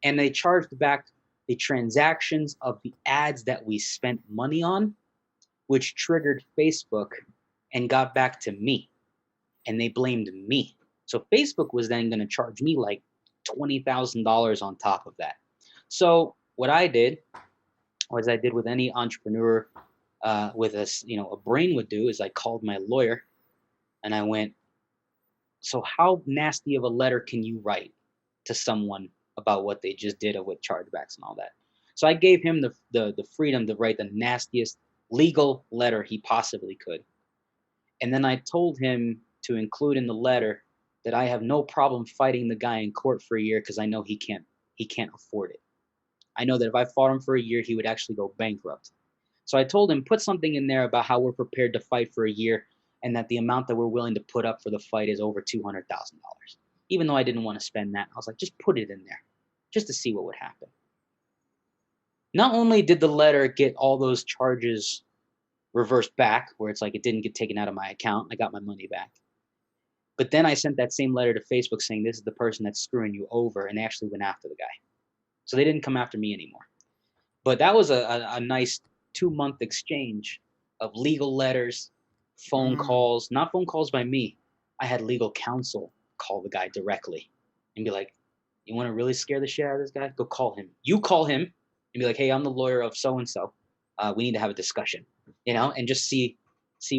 And they charged back the transactions of the ads that we spent money on, which triggered Facebook and got back to me. And they blamed me. So Facebook was then going to charge me like $20,000 on top of that. So what I did, or as I did with any entrepreneur with a brain would do, is I called my lawyer and I went, so how nasty of a letter can you write to someone about what they just did with chargebacks and all that? So I gave him the freedom to write the nastiest legal letter he possibly could. And then I told him to include in the letter that I have no problem fighting the guy in court for a year because I know he can't afford it. I know that if I fought him for a year, he would actually go bankrupt. So I told him, put something in there about how we're prepared to fight for a year and that the amount that we're willing to put up for the fight is over $200,000. Even though I didn't want to spend that, I was like, just put it in there just to see what would happen. Not only did the letter get all those charges reversed back, where it's like it didn't get taken out of my account, I got my money back. But then I sent that same letter to Facebook saying this is the person that's screwing you over, and they actually went after the guy. So they didn't come after me anymore. But that was a nice 2-month exchange of legal letters, phone calls, not phone calls by me. I had legal counsel call the guy directly and be like, you want to really scare the shit out of this guy? Go call him. You call him and be like, hey, I'm the lawyer of so-and-so. We need to have a discussion, and just see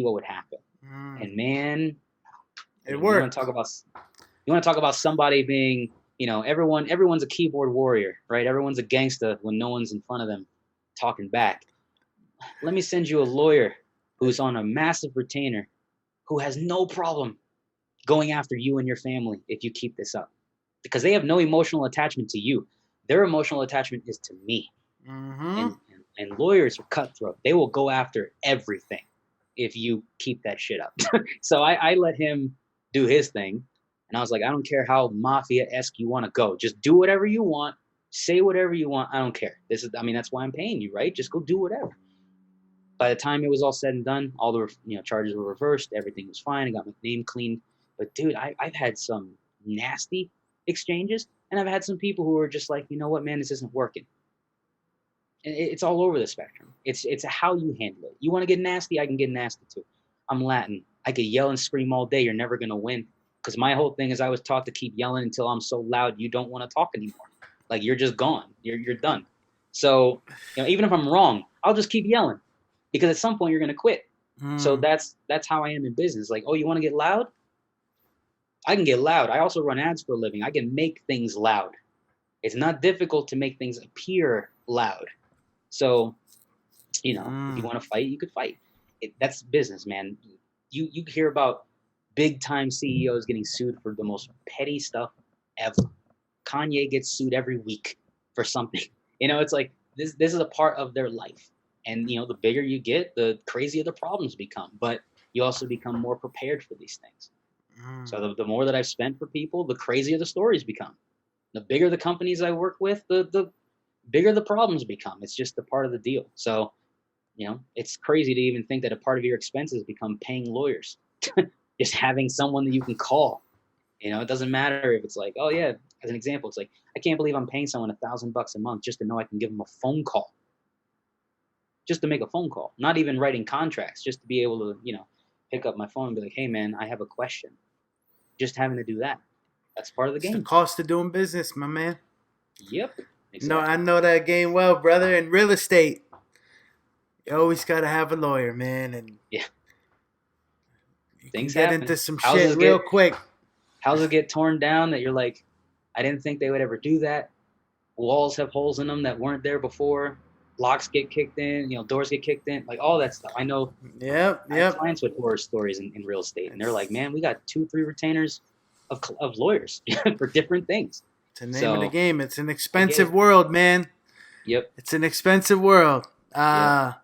what would happen. And man, it worked. You want to talk about somebody being, everyone's a keyboard warrior, right? Everyone's a gangster when no one's in front of them talking back. Let me send you a lawyer who's on a massive retainer who has no problem going after you and your family if you keep this up. Because they have no emotional attachment to you. Their emotional attachment is to me. And lawyers are cutthroat. They will go after everything if you keep that shit up. So I let him do his thing. And I was like, I don't care how mafia-esque you want to go. Just do whatever you want. Say whatever you want. I don't care. That's why I'm paying you, right? Just go do whatever. By the time it was all said and done, all the charges were reversed. Everything was fine. I got my name cleaned. But dude, I've had some nasty exchanges, and I've had some people who are just like, you know what, man, this isn't working. And it's all over the spectrum. It's how you handle it. You want to get nasty, I can get nasty too. I'm Latin. I could yell and scream all day. You're never gonna win. Because my whole thing is I was taught to keep yelling until I'm so loud you don't want to talk anymore. Like you're just gone. You're done. So, even if I'm wrong, I'll just keep yelling because at some point you're gonna quit. So Mm. that's how I am in business. Like, oh, you want to get loud? I can get loud. I also run ads for a living. I can make things loud. It's not difficult to make things appear loud. So, if you Mm. want to fight, you could fight. That's business, man. You hear about big time CEOs getting sued for the most petty stuff ever. Kanye gets sued every week for something. It's like this is a part of their life. And the bigger you get, the crazier the problems become. But you also become more prepared for these things. Mm. So the more that I've spent for people, the crazier the stories become. The bigger the companies I work with, the bigger the problems become. It's just a part of the deal. So, it's crazy to even think that a part of your expenses become paying lawyers. Just having someone that you can call. It doesn't matter if it's like, oh yeah, as an example, it's like, I can't believe I'm paying someone $1,000 a month just to know I can give them a phone call. Just to make a phone call. Not even writing contracts, just to be able to, pick up my phone and be like, hey man, I have a question. Just having to do that. That's part of the It's the game. cost of doing business, my man. Yep. No, I Exactly. know that game well, brother. In real estate, you always gotta have a lawyer, man, and Yeah. you can Things get into happen. some shit Houses real get quick. houses get torn down that you're like, I didn't think they would ever do that. Walls have holes in them that weren't there before. Locks get kicked in, doors get kicked in, like all that stuff. Yep, I have yep. clients with horror stories in real estate, and they're like, It's, man, we got 2, 3 retainers of lawyers for different things. it's the name of the So game. It's an I get expensive it. world, man. Yep. It's an expensive world. Yep.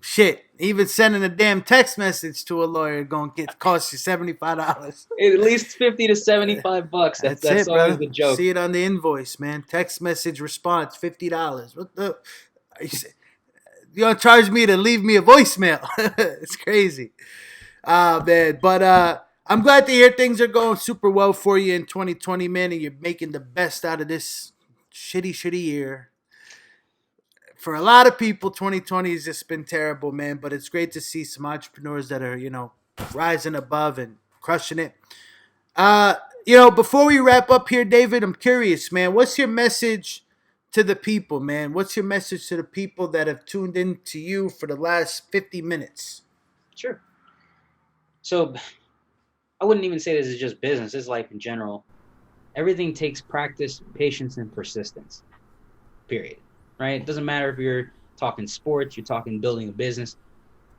Shit. Even sending a damn text message to a lawyer gonna cost you $75. At least 50 to 75 bucks. That's That's that's it, always brother. the joke. See it on the invoice, man. Text message response $50. What the? You gonna charge me to leave me a voicemail? It's crazy. Man. But I'm glad to hear things are going super well for you in 2020, man, and you're making the best out of this shitty year. For a lot of people, 2020 has just been terrible, man. But it's great to see some entrepreneurs that are, rising above and crushing it. Uh, before we wrap up here, David, I'm curious, man. What's your message to the people, man? What's your message to the people that have tuned in to you for the last 50 minutes? Sure. So I wouldn't even say this is just business. This is life in general. Everything takes practice, patience, and persistence. Period. Right? It doesn't matter if you're talking sports, you're talking building a business.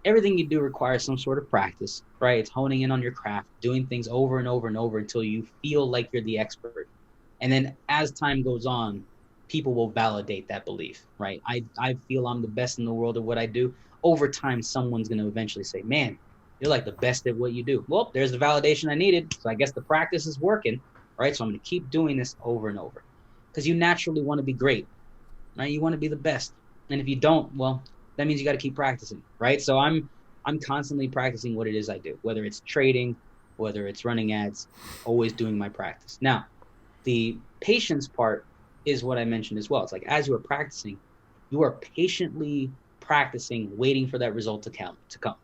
Everything you do requires some sort of practice, right? It's honing in on your craft, doing things over and over and over until you feel like you're the expert. And then as time goes on, people will validate that belief, right? I feel I'm the best in the world at what I do. Over time, someone's going to eventually say, man, you're like the best at what you do. Well, there's the validation I needed. So I guess the practice is working, right? So I'm going to keep doing this over and over because you naturally want to be great, right? You want to be the best. And if you don't, well, that means you got to keep practicing, right? So I'm constantly practicing what it is I do, whether it's trading, whether it's running ads, always doing my practice. Now, the patience part is what I mentioned as well. It's like as you are practicing, you are patiently practicing, waiting for that result to come,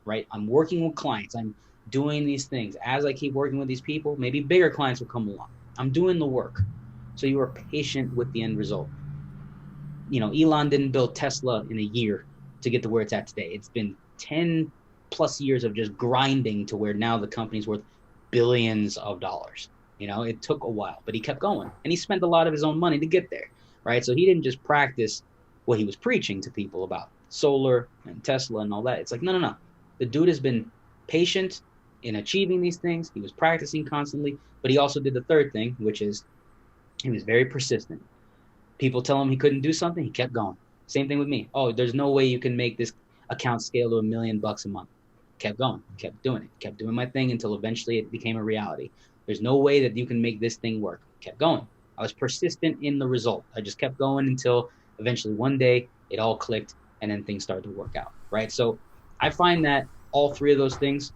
right? I'm working with clients. I'm doing these things. As I keep working with these people, maybe bigger clients will come along. I'm doing the work. So you are patient with the end result. Elon didn't build Tesla in a year to get to where it's at today. It's been 10 plus years of just grinding to where now the company's worth billions of dollars. It took a while, but he kept going and he spent a lot of his own money to get there, right? So he didn't just practice what he was preaching to people about solar and Tesla and all that. It's like, no, no, no. The dude has been patient in achieving these things. He was practicing constantly, but he also did the third thing, which is he was very persistent. People tell him he couldn't do something, he kept going. Same thing with me. Oh, there's no way you can make this account scale to $1 million a month. Kept going, kept doing it, kept doing my thing until eventually it became a reality. There's no way that you can make this thing work. Kept going. I was persistent in the result. I just kept going until eventually one day it all clicked and then things started to work out, right? So I find that all three of those things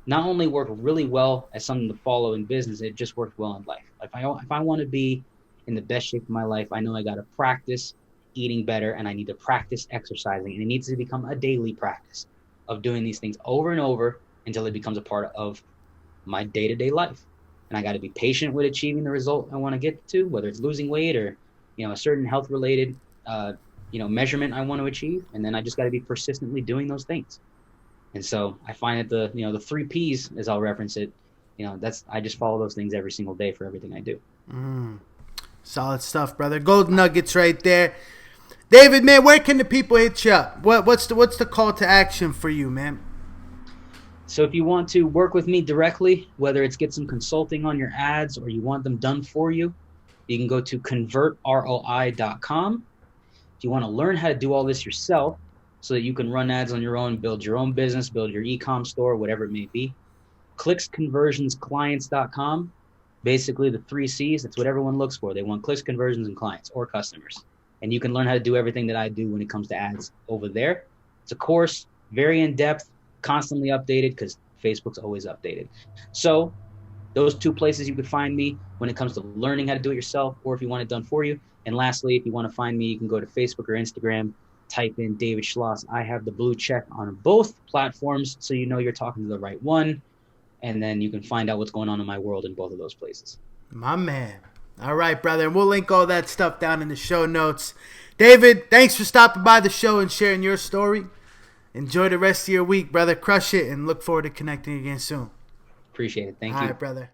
not only work really well as something to follow in business, it just works well in life. If I want to be in the best shape of my life, I know I got to practice eating better and I need to practice exercising. And it needs to become a daily practice of doing these things over and over until it becomes a part of my day-to-day life. and I got to be patient with achieving the result I want to get to, whether it's losing weight or, a certain health related, measurement I want to achieve. And then I just got to be persistently doing those things. And so I find that the 3 Ps, as I'll reference it, I just follow those things every single day for everything I do. Solid stuff, brother. Gold nuggets right there. David, man, where can the people hit you up? What's the call to action for you, man? So if you want to work with me directly, whether it's get some consulting on your ads or you want them done for you, you can go to convertroi.com. If you want to learn how to do all this yourself so that you can run ads on your own, build your own business, build your e-com store, whatever it may be, clicksconversionsclients.com. Basically the 3 Cs, that's what everyone looks for. They want clicks, conversions, and clients or customers. And you can learn how to do everything that I do when it comes to ads over there. It's a course, very in-depth, constantly updated because Facebook's always updated. So those 2 places you could find me when it comes to learning how to do it yourself or if you want it done for you. And lastly, if you want to find me, you can go to Facebook or Instagram, type in David Schloss. I have the blue check on both platforms so you know you're talking to the right one. And then you can find out what's going on in my world in both of those places. My man. All right, brother. And we'll link all that stuff down in the show notes. David, thanks for stopping by the show and sharing your story. Enjoy the rest of your week, brother. Crush it and look forward to connecting again soon. Appreciate it. Thank you. All right, brother.